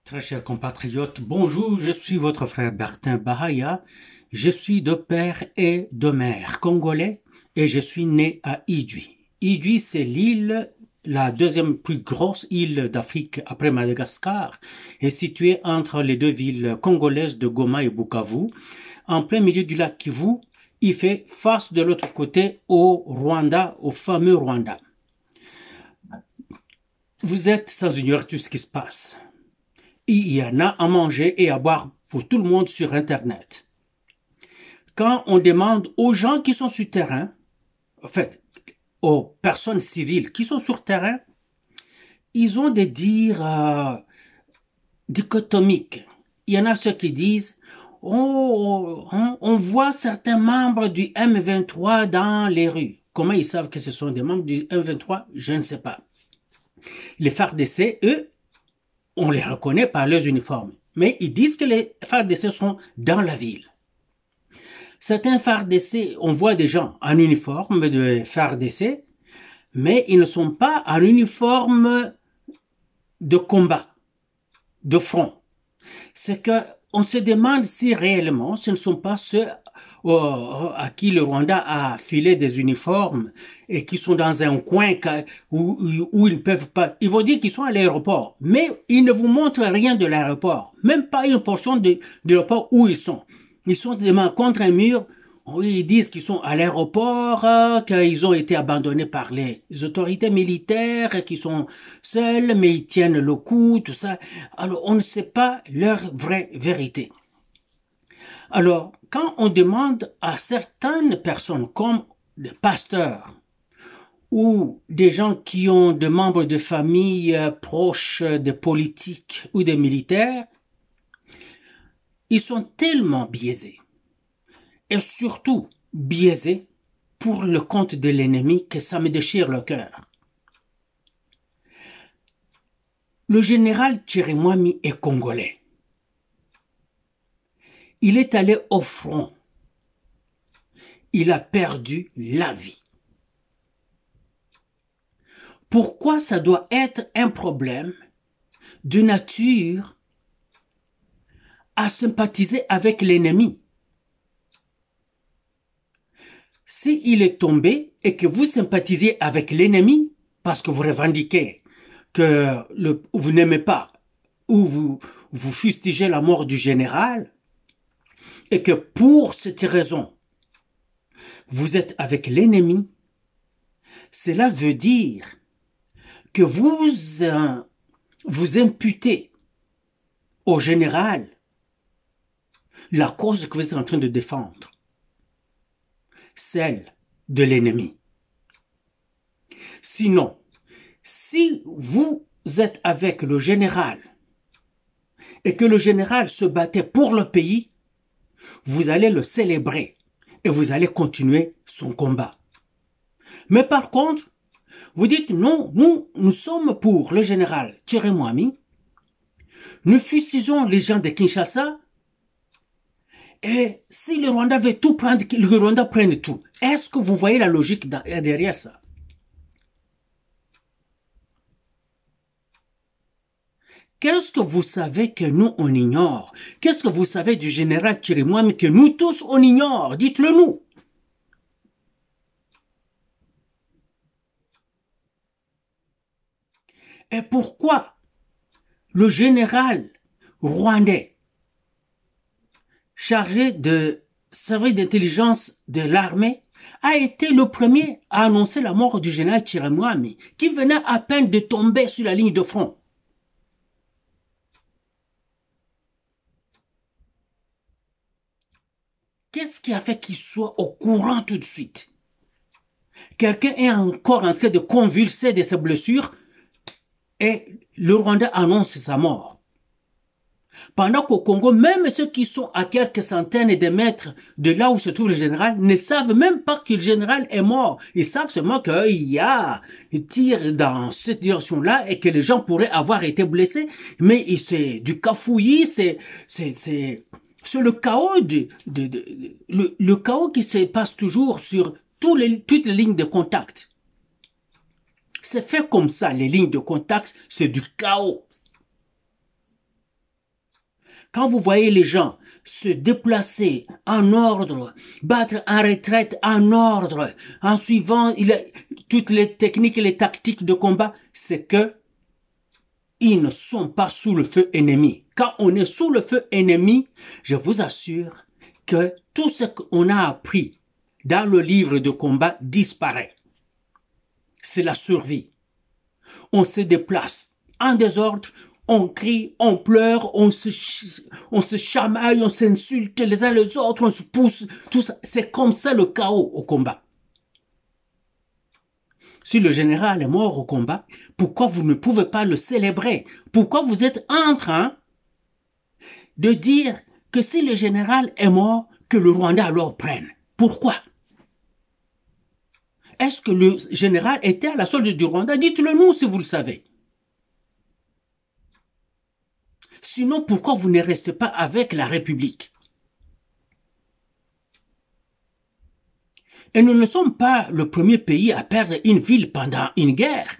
Très chers compatriotes, bonjour, je suis votre frère Bertin Bahaya. Je suis de père et de mère congolais et je suis né à Idjwi. Idjwi, c'est l'île, la deuxième plus grosse île d'Afrique après Madagascar, est située entre les deux villes congolaises de Goma et Bukavu, en plein milieu du lac Kivu. Il fait face de l'autre côté au Rwanda, au fameux Rwanda. Vous êtes sans ignorer tout ce qui se passe. Il y en a à manger et à boire pour tout le monde sur Internet. Quand on demande aux gens qui sont sur terrain, en fait, aux personnes civiles qui sont sur terrain, ils ont des dires dichotomiques. Il y en a ceux qui disent on voit certains membres du M23 dans les rues. Comment ils savent que ce sont des membres du M23? Je ne sais pas. Les FARDC, eux, on les reconnaît par leurs uniformes. Mais ils disent que les FARDC sont dans la ville. Certains FARDC, on voit des gens en uniforme de FARDC, mais ils ne sont pas en uniforme de combat, de front. C'est que on se demande si réellement ce ne sont pas ceux à qui le Rwanda a filé des uniformes et qui sont dans un coin où ils ne peuvent pas. Ils vont dire qu'ils sont à l'aéroport, mais ils ne vous montrent rien de l'aéroport, même pas une portion de l'aéroport où ils sont. Ils sont contre un mur. Oui, ils disent qu'ils sont à l'aéroport, qu'ils ont été abandonnés par les autorités militaires, qu'ils sont seuls, mais ils tiennent le coup, tout ça. Alors, on ne sait pas leur vraie vérité. Alors, quand on demande à certaines personnes, comme des pasteurs, ou des gens qui ont des membres de famille proches des politiques ou des militaires, ils sont tellement biaisés. Et surtout biaisé pour le compte de l'ennemi que ça me déchire le cœur. Le général Chirimwami est congolais. Il est allé au front. Il a perdu la vie. Pourquoi ça doit être un problème de nature à sympathiser avec l'ennemi? S'il est tombé et que vous sympathisez avec l'ennemi parce que vous revendiquez que vous n'aimez pas ou vous fustigez la mort du général et que pour cette raison vous êtes avec l'ennemi, cela veut dire que vous imputez au général la cause que vous êtes en train de défendre, celle de l'ennemi. Sinon, si vous êtes avec le général et que le général se battait pour le pays, vous allez le célébrer et vous allez continuer son combat. Mais par contre, vous dites non, nous sommes pour le général Chirimwami, nous fustigeons les gens de Kinshasa. Et si le Rwanda veut tout prendre, le Rwanda prenne tout. Est-ce que vous voyez la logique derrière ça? Qu'est-ce que vous savez que nous, on ignore? Qu'est-ce que vous savez du général Chirimwami que nous tous, on ignore? Dites-le nous. Et pourquoi le général rwandais chargé de service d'intelligence de l'armée a été le premier à annoncer la mort du général Chirimwami, qui venait à peine de tomber sur la ligne de front? Qu'est-ce qui a fait qu'il soit au courant tout de suite? Quelqu'un est encore en train de convulser de ses blessures et le Rwanda annonce sa mort. Pendant qu'au Congo, même ceux qui sont à quelques centaines de mètres de là où se trouve le général ne savent même pas que le général est mort. Ils savent seulement qu'il y a un tir dans cette direction-là et que les gens pourraient avoir été blessés. Mais c'est du cafouillis, c'est le chaos le chaos qui se passe toujours sur toutes les lignes de contact. C'est fait comme ça, les lignes de contact, c'est du chaos. Quand vous voyez les gens se déplacer en ordre, battre en retraite en ordre, en suivant toutes les techniques et les tactiques de combat, c'est que ils ne sont pas sous le feu ennemi. Quand on est sous le feu ennemi, je vous assure que tout ce qu'on a appris dans le livre de combat disparaît. C'est la survie. On se déplace en désordre, on crie, on pleure, on se chamaille, on s'insulte les uns les autres, on se pousse, tout ça. C'est comme ça le chaos au combat. Si le général est mort au combat, pourquoi vous ne pouvez pas le célébrer? Pourquoi vous êtes en train de dire que si le général est mort, que le Rwanda alors prenne? Pourquoi? Est-ce que le général était à la solde du Rwanda? Dites-le nous si vous le savez. Sinon, pourquoi vous ne restez pas avec la République? Et nous ne sommes pas le premier pays à perdre une ville pendant une guerre.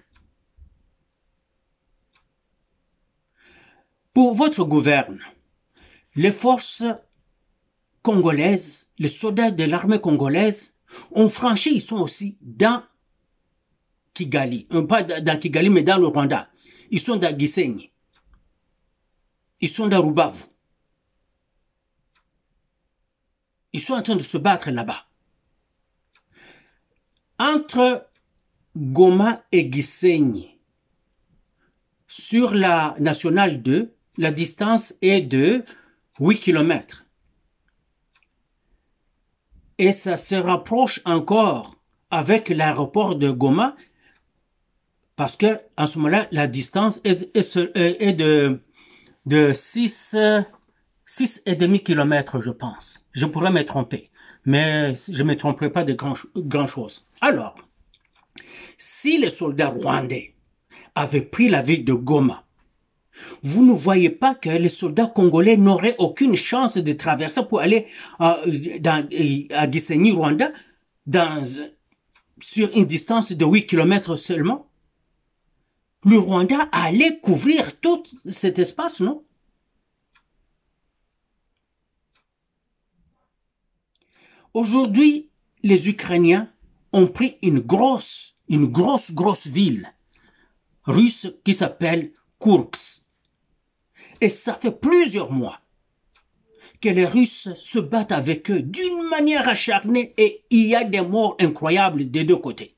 Pour votre gouverne, les forces congolaises, les soldats de l'armée congolaise ont franchi, ils sont aussi dans Kigali. Pas dans Kigali, mais dans le Rwanda. Ils sont dans Gisenyi. Ils sont dans Rubavu. Ils sont en train de se battre là-bas. Entre Goma et Gisenyi, sur la nationale 2, la distance est de 8 km. Et ça se rapproche encore avec l'aéroport de Goma, parce que en ce moment-là, la distance est de 6,5 km, je pense. Je pourrais me tromper, mais je ne me tromperai pas de grand chose. Alors, si les soldats rwandais avaient pris la ville de Goma, vous ne voyez pas que les soldats congolais n'auraient aucune chance de traverser pour aller à Gisenyi, Rwanda, sur une distance de 8 km seulement? Le Rwanda allait couvrir tout cet espace, non? Aujourd'hui, les Ukrainiens ont pris une grosse ville russe qui s'appelle Kursk. Et ça fait plusieurs mois que les Russes se battent avec eux d'une manière acharnée et il y a des morts incroyables des deux côtés.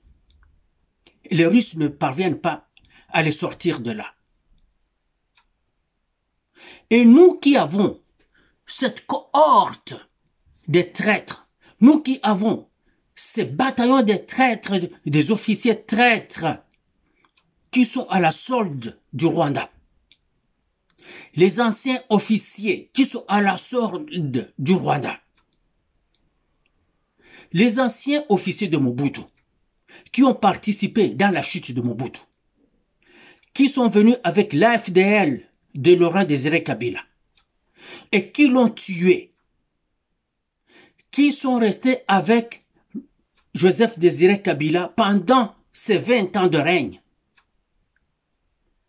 Les Russes ne parviennent pas à les sortir de là. Et nous qui avons cette cohorte des traîtres, nous qui avons ces bataillons des traîtres, des officiers traîtres qui sont à la solde du Rwanda, les anciens officiers qui sont à la solde du Rwanda, les anciens officiers de Mobutu qui ont participé dans la chute de Mobutu, qui sont venus avec l'AFDL de Laurent Désiré Kabila et qui l'ont tué, qui sont restés avec Joseph Désiré Kabila pendant ces 20 ans de règne,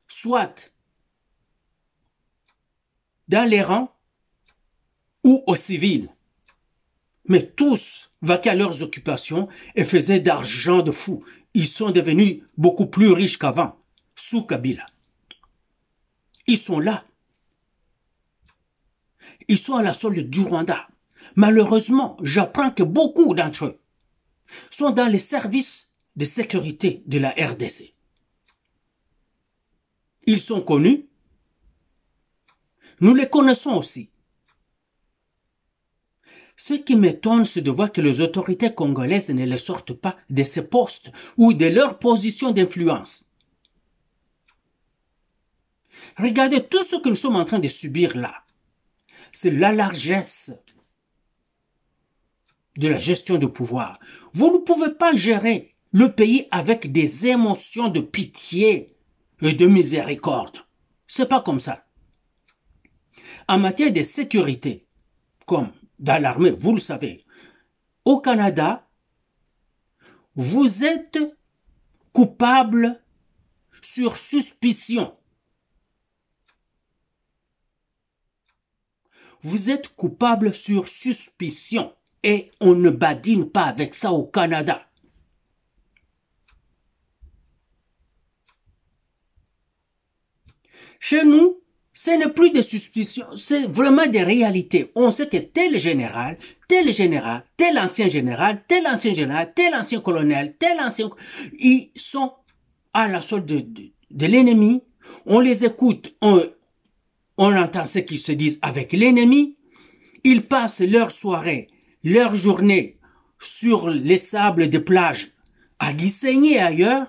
soit dans les rangs ou aux civils, mais tous vaquaient à leurs occupations et faisaient d'argent de fou. Ils sont devenus beaucoup plus riches qu'avant, sous Kabila. Ils sont là. Ils sont à la solde du Rwanda. Malheureusement, j'apprends que beaucoup d'entre eux sont dans les services de sécurité de la RDC. Ils sont connus. Nous les connaissons aussi. Ce qui m'étonne, c'est de voir que les autorités congolaises ne les sortent pas de ces postes ou de leur position d'influence. Regardez tout ce que nous sommes en train de subir là. C'est la largesse de la gestion de pouvoir. Vous ne pouvez pas gérer le pays avec des émotions de pitié et de miséricorde. C'est pas comme ça. En matière de sécurité, comme dans l'armée, vous le savez, au Canada, vous êtes coupable sur suspicion. Vous êtes coupable sur suspicion et on ne badine pas avec ça au Canada. Chez nous, ce n'est plus des suspicions, c'est vraiment des réalités. On sait que tel général, tel général, tel ancien général, tel ancien général, tel ancien colonel, tel ancien... Ils sont à la solde de l'ennemi. On les écoute, on entend ce qu'ils se disent avec l'ennemi. Ils passent leur soirée, leur journée sur les sables des plages à Gisenyi et ailleurs.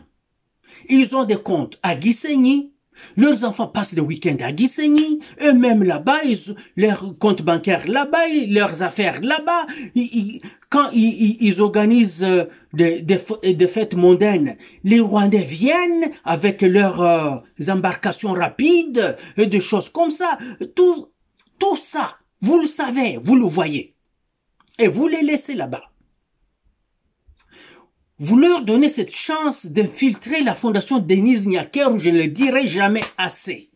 Ils ont des comptes à Gisenyi. Leurs enfants passent le week-end à Gisenyi, eux-mêmes là-bas, leurs comptes bancaires là-bas, leurs affaires là-bas. Quand ils organisent des fêtes mondaines, les Rwandais viennent avec leurs embarcations rapides et des choses comme ça. Tout ça, vous le savez, vous le voyez. Et vous les laissez là-bas. Vous leur donnez cette chance d'infiltrer la fondation Denise Nyakeru, je ne le dirai jamais assez.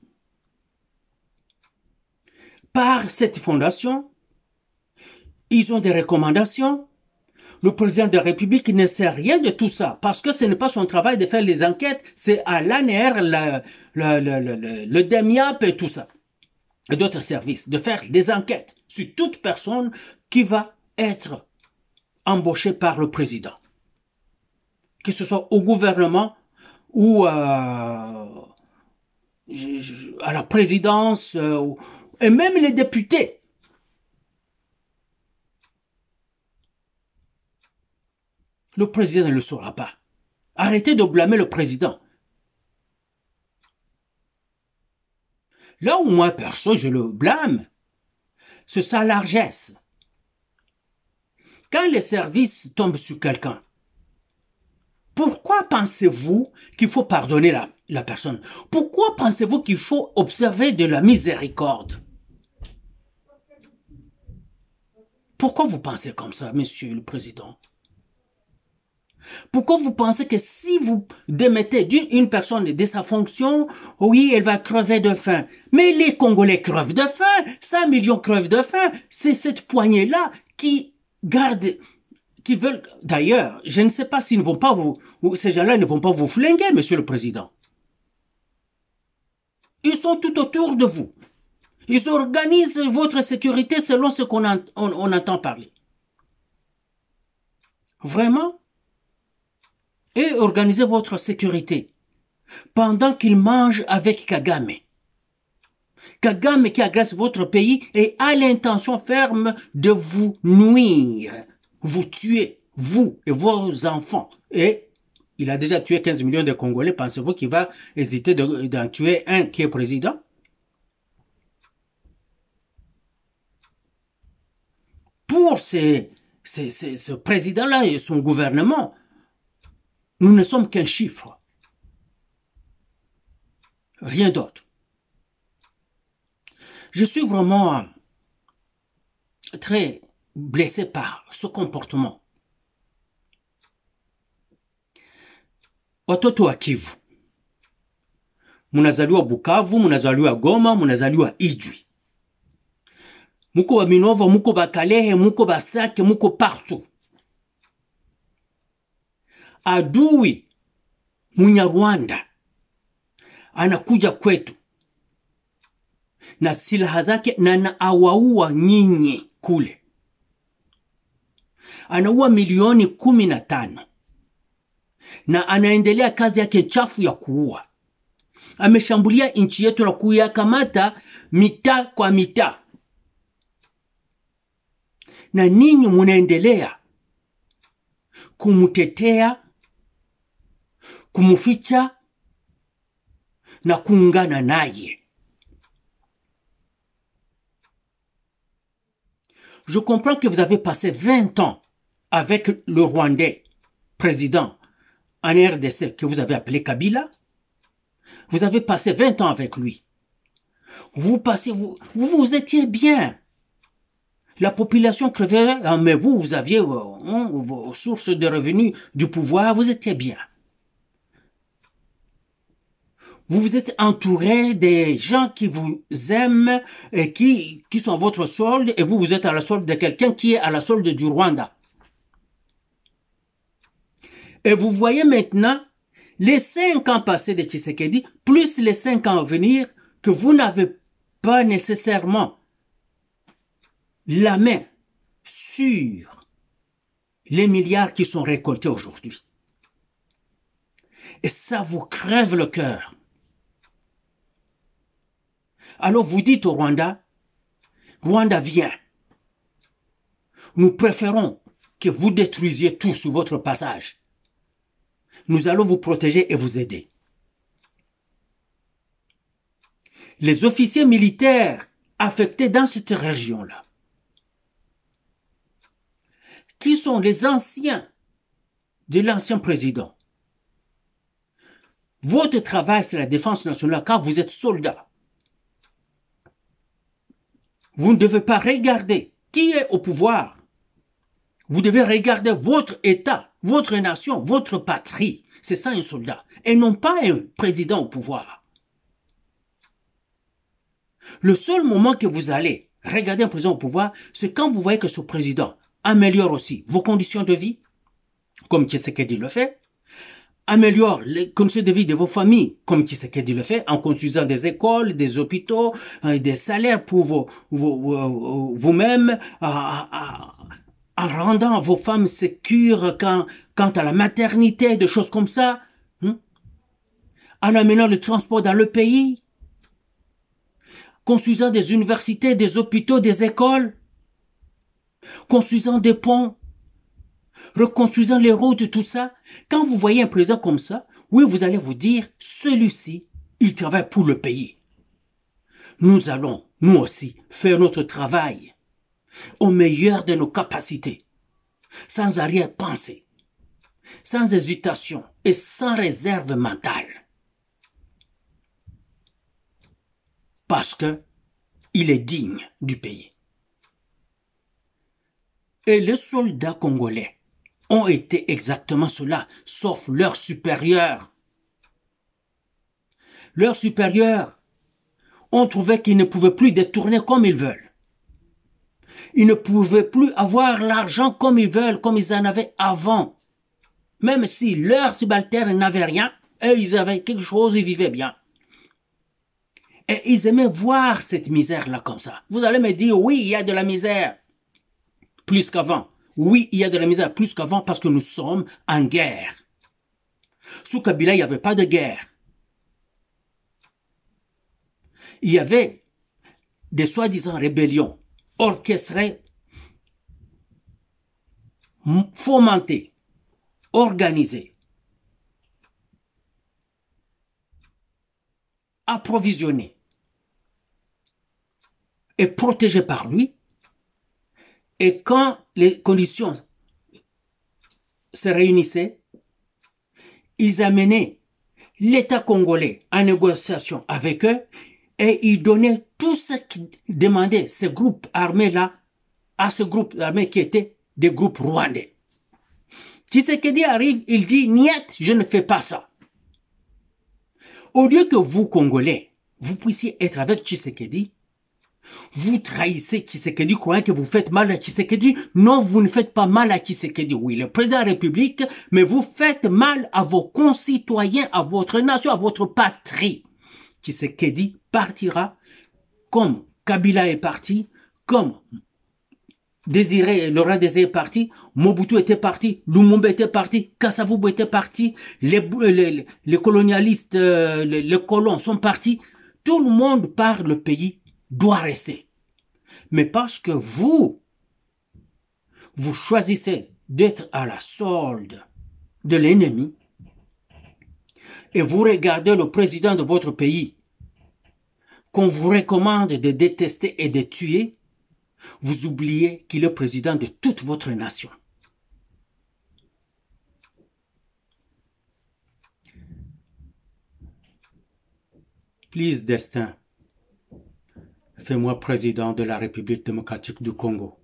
Par cette fondation, ils ont des recommandations. Le président de la République ne sait rien de tout ça, parce que ce n'est pas son travail de faire les enquêtes, c'est à l'ANR, le DEMIAP et tout ça, et d'autres services, de faire des enquêtes sur toute personne qui va être embauchée par le président. Que ce soit au gouvernement ou à la présidence, et même les députés. Le président ne le saura pas. Arrêtez de blâmer le président. Là où moi, perso, je le blâme, c'est sa largesse. Quand les services tombent sur quelqu'un, pourquoi pensez-vous qu'il faut pardonner la personne? Pourquoi pensez-vous qu'il faut observer de la miséricorde? Pourquoi vous pensez comme ça, monsieur le président? Pourquoi vous pensez que si vous démettez une personne de sa fonction, oui, elle va crever de faim? Mais les Congolais crevent de faim, 5 millions crevent de faim. C'est cette poignée-là qui garde... qui veulent, d'ailleurs, je ne sais pas s'ils ne vont pas ces gens-là ne vont pas vous flinguer, monsieur le président. Ils sont tout autour de vous. Ils organisent votre sécurité selon ce qu'on entend parler. Vraiment? Et organisez votre sécurité pendant qu'ils mangent avec Kagame. Kagame qui agresse votre pays et a l'intention ferme de vous nuire, vous tuer, vous et vos enfants. Et il a déjà tué 15 millions de Congolais. Pensez-vous qu'il va hésiter d'en tuer un qui est président? Pour ce président-là et son gouvernement, nous ne sommes qu'un chiffre. Rien d'autre. Je suis vraiment très blessé par ce comportement. Watoto wa Kivu, munazaliwa Bukavu, munazaliwa Goma, munazaliwa Ijwi. Muko ba Minova, muko ba Kalehe, muko ba Sake, muko partout. Adui Munyarwanda anakuja kwetu na silaha zake na anawaua nyinyi kule. Anaua milioni 15 na anaendelea kazi yake chafu ya kuua. Ameshambulia nchi yetu na kuyakamata mitaa kwa mitaa. Na ninyi munaendelea kumutetea, kumuficha na kuungana naye. Je comprends que vous avez passé 20 ans avec le Rwandais président en RDC que vous avez appelé Kabila. Vous avez passé 20 ans avec lui. Vous étiez bien. La population crevait, mais vous aviez vos sources de revenus du pouvoir, vous étiez bien. Vous vous êtes entouré des gens qui vous aiment et qui sont à votre solde, et vous, vous êtes à la solde de quelqu'un qui est à la solde du Rwanda. Et vous voyez maintenant les 5 ans passés de Tshisekedi, plus les 5 ans à venir, que vous n'avez pas nécessairement la main sur les milliards qui sont récoltés aujourd'hui. Et ça vous crève le cœur. Alors vous dites au Rwanda, Rwanda vient. Nous préférons que vous détruisiez tout sur votre passage. Nous allons vous protéger et vous aider. Les officiers militaires affectés dans cette région-là, qui sont les anciens de l'ancien président. Votre travail, c'est la défense nationale, car vous êtes soldat. Vous ne devez pas regarder qui est au pouvoir. Vous devez regarder votre État, votre nation, votre patrie. C'est ça un soldat. Et non pas un président au pouvoir. Le seul moment que vous allez regarder un président au pouvoir, c'est quand vous voyez que ce président améliore aussi vos conditions de vie, comme Tshisekedi le fait, améliore les conditions de vie de vos familles, comme Tshisekedi le fait, en construisant des écoles, des hôpitaux, des salaires pour vous-même, en rendant vos femmes sécures quant à la maternité, des choses comme ça, en amenant le transport dans le pays, construisant des universités, des hôpitaux, des écoles, construisant des ponts, reconstruisant les routes, tout ça. Quand vous voyez un président comme ça, oui, vous allez vous dire, celui-ci, il travaille pour le pays. Nous allons, nous aussi, faire notre travail au meilleur de nos capacités, sans arrière-pensée, sans hésitation et sans réserve mentale. Parce que il est digne du pays. Et les soldats congolais ont été exactement cela, sauf leurs supérieurs. Leurs supérieurs ont trouvé qu'ils ne pouvaient plus détourner comme ils veulent. Ils ne pouvaient plus avoir l'argent comme ils veulent, comme ils en avaient avant. Même si leurs subalternes n'avaient rien, eux, ils avaient quelque chose, ils vivaient bien. Et ils aimaient voir cette misère-là comme ça. Vous allez me dire, oui, il y a de la misère. Plus qu'avant. Oui, il y a de la misère plus qu'avant parce que nous sommes en guerre. Sous Kabila, il n'y avait pas de guerre. Il y avait des soi-disant rébellions orchestrées, fomentées, organisées, approvisionnées et protégées par lui. Et quand les conditions se réunissaient, ils amenaient l'État congolais en négociation avec eux et ils donnaient tout ce qu'ils demandaient, ces groupes armés-là, à ce groupe armé qui étaient des groupes rwandais. Tshisekedi arrive, il dit, niet, je ne fais pas ça. Au lieu que vous, Congolais, vous puissiez être avec Tshisekedi, vous trahissez Tshisekedi, croyant que vous faites mal à Tshisekedi. Non, vous ne faites pas mal à Tshisekedi. Oui, le président de la République, mais vous faites mal à vos concitoyens, à votre nation, à votre patrie. Tshisekedi partira comme Kabila est parti, comme Laurent Désiré est parti, Mobutu était parti, Lumumba était parti, Kasavubu était parti, les colonialistes, les colons sont partis. Tout le monde part, le pays doit rester. Mais parce que vous choisissez d'être à la solde de l'ennemi et vous regardez le président de votre pays qu'on vous recommande de détester et de tuer, vous oubliez qu'il est président de toute votre nation. Please, destin, fais-moi président de la République démocratique du Congo.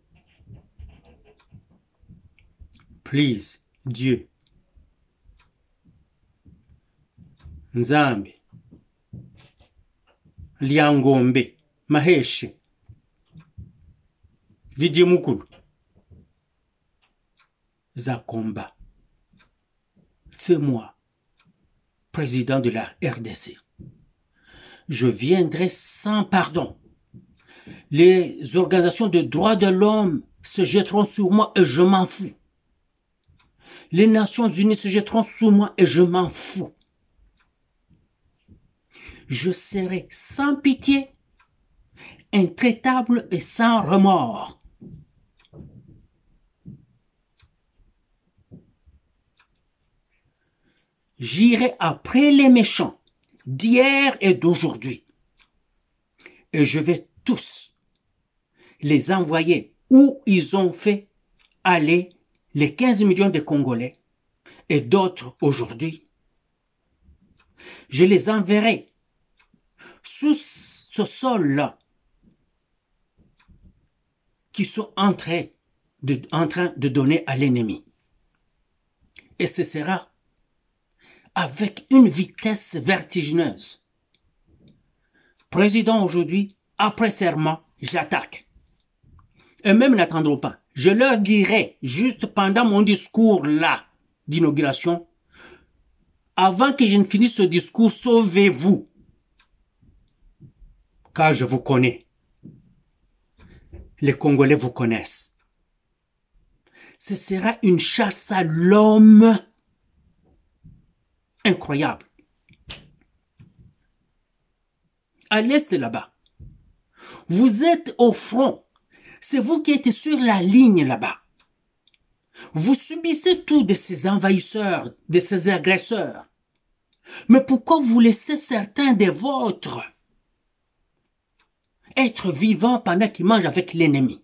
Please, Dieu. Nzambi, Liangombe, Mahesh, Vidimukulu, Zakomba, fais-moi président de la RDC. Je viendrai sans pardon. Les organisations de droits de l'homme se jetteront sur moi et je m'en fous. Les Nations Unies se jetteront sur moi et je m'en fous. Je serai sans pitié, intraitable et sans remords. J'irai après les méchants d'hier et d'aujourd'hui. Et je vais tous les envoyer où ils ont fait aller les 15 millions de Congolais et d'autres aujourd'hui. Je les enverrai sous ce sol-là qui sont en train de donner à l'ennemi. Et ce sera avec une vitesse vertigineuse. Président aujourd'hui, après serment, j'attaque. Eux-mêmes n'attendront pas. Je leur dirai, juste pendant mon discours là, d'inauguration, avant que je ne finisse ce discours, sauvez-vous. Car je vous connais. Les Congolais vous connaissent. Ce sera une chasse à l'homme incroyable. À l'est là-bas, vous êtes au front. C'est vous qui êtes sur la ligne là-bas. Vous subissez tout de ces envahisseurs, de ces agresseurs. Mais pourquoi vous laissez certains des vôtres être vivants pendant qu'ils mangent avec l'ennemi?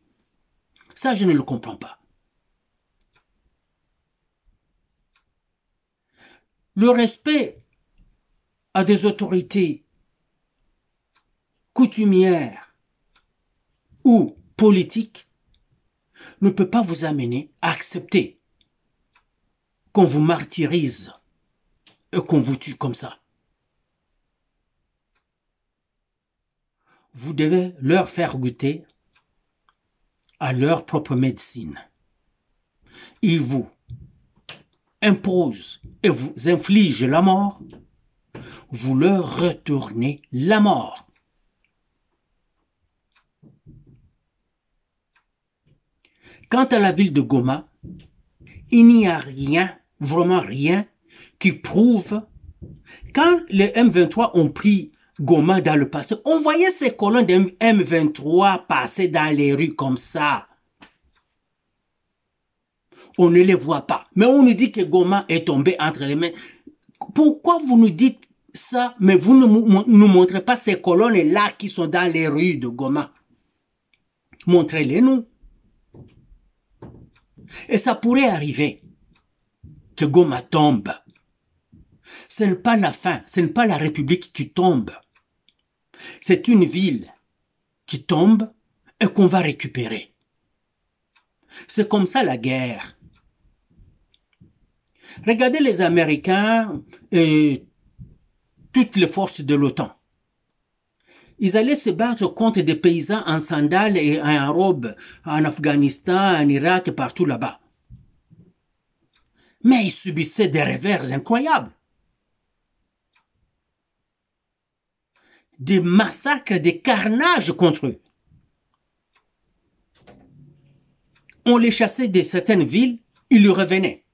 Ça, je ne le comprends pas. Le respect à des autorités coutumières ou politiques ne peut pas vous amener à accepter qu'on vous martyrise et qu'on vous tue comme ça. Vous devez leur faire goûter à leur propre médecine. Ils vous imposent et vous infligent la mort, vous leur retournez la mort. Quant à la ville de Goma, il n'y a rien, vraiment rien, qui prouve. Quand les M23 ont pris Goma dans le passé, on voyait ces colonnes de M23 passer dans les rues comme ça. On ne les voit pas. Mais on nous dit que Goma est tombé entre les mains. Pourquoi vous nous dites ça, mais vous ne nous montrez pas ces colonnes-là qui sont dans les rues de Goma? Montrez-les-nous. Et ça pourrait arriver que Goma tombe. Ce n'est pas la fin, ce n'est pas la République qui tombe. C'est une ville qui tombe et qu'on va récupérer. C'est comme ça la guerre. Regardez les Américains et toutes les forces de l'OTAN. Ils allaient se battre contre des paysans en sandales et en robe en Afghanistan, en Irak et partout là-bas. Mais ils subissaient des revers incroyables. Des massacres, des carnages contre eux. On les chassait de certaines villes, ils y revenaient.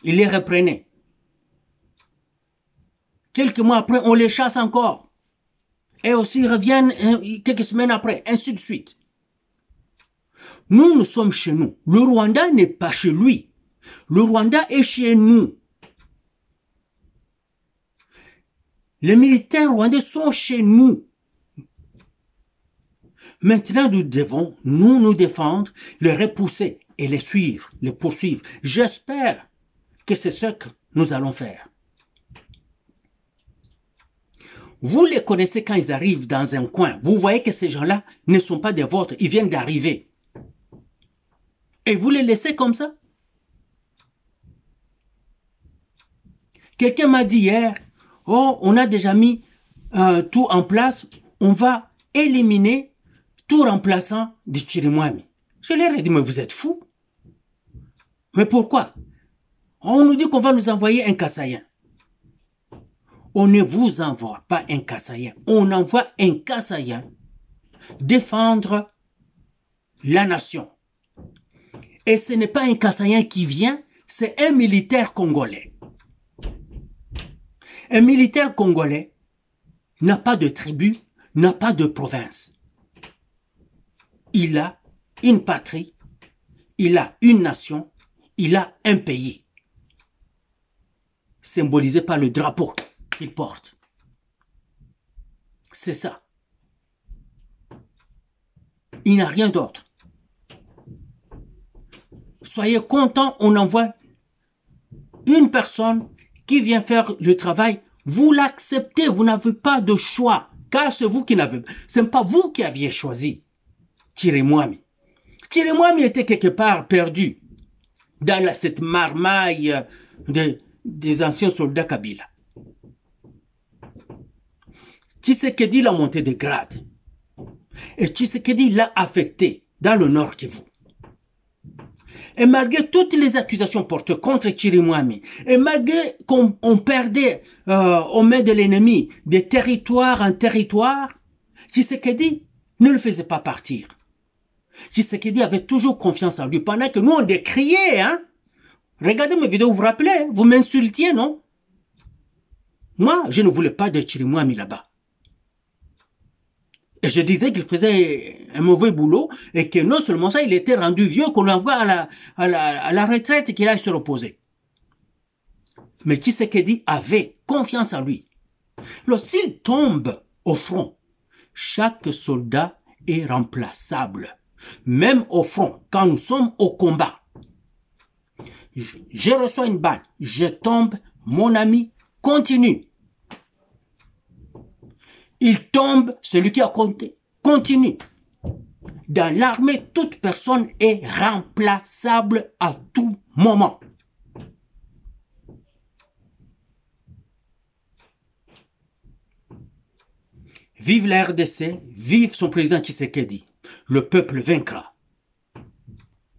Ils les reprenaient. Quelques mois après, on les chasse encore. Et aussi ils reviennent quelques semaines après, ainsi de suite. Nous sommes chez nous. Le Rwanda n'est pas chez lui. Le Rwanda est chez nous. Les militaires rwandais sont chez nous. Maintenant, nous devons nous défendre, les repousser et les suivre, les poursuivre. J'espère que c'est ce que nous allons faire. Vous les connaissez quand ils arrivent dans un coin. Vous voyez que ces gens-là ne sont pas des vôtres. Ils viennent d'arriver. Et vous les laissez comme ça? Quelqu'un m'a dit hier, oh, on a déjà mis tout en place, on va éliminer tout remplaçant de Chirimwami. Je leur ai dit, mais vous êtes fous. Mais pourquoi? On nous dit qu'on va nous envoyer un Kassaïen. On ne vous envoie pas un Kassaïen. On envoie un Kassaïen défendre la nation. Et ce n'est pas un Kassaïen qui vient, c'est un militaire congolais. Un militaire congolais n'a pas de tribu, n'a pas de province. Il a une patrie, il a une nation, il a un pays, symbolisé par le drapeau qu'il porte. C'est ça. Il n'a rien d'autre. Soyez contents, on envoie une personne qui vient faire le travail. Vous l'acceptez, vous n'avez pas de choix, car c'est vous qui n'avez pas. Ce n'est pas vous qui aviez choisi Chirimwami. Chirimwami était quelque part perdu dans cette marmaille des anciens soldats Kabila. Tshisekedi l'a monté de grade. Et Tshisekedi l'a affecté dans le Nord Kivu. Et malgré toutes les accusations portées contre Chirimwami, et malgré qu'on perdait aux mains de l'ennemi des territoires en territoire, Tshisekedi ne le faisait pas partir. Tshisekedi avait toujours confiance en lui, pendant que nous on décriait, hein. Regardez mes vidéos, vous vous rappelez, vous m'insultiez, non? Moi, je ne voulais pas de Chirimwami là-bas. Et je disais qu'il faisait un mauvais boulot et que non seulement ça, il était rendu vieux qu'on l'envoie à la retraite et qu'il aille se reposer. Mais Tshisekedi avait confiance en lui. Lorsqu'il tombe au front, chaque soldat est remplaçable. Même au front, quand nous sommes au combat. Je reçois une balle, je tombe, mon ami continue. Il tombe, celui qui a compté, continue. Dans l'armée, toute personne est remplaçable à tout moment. Vive la RDC, vive son président Tshisekedi. Le peuple vaincra.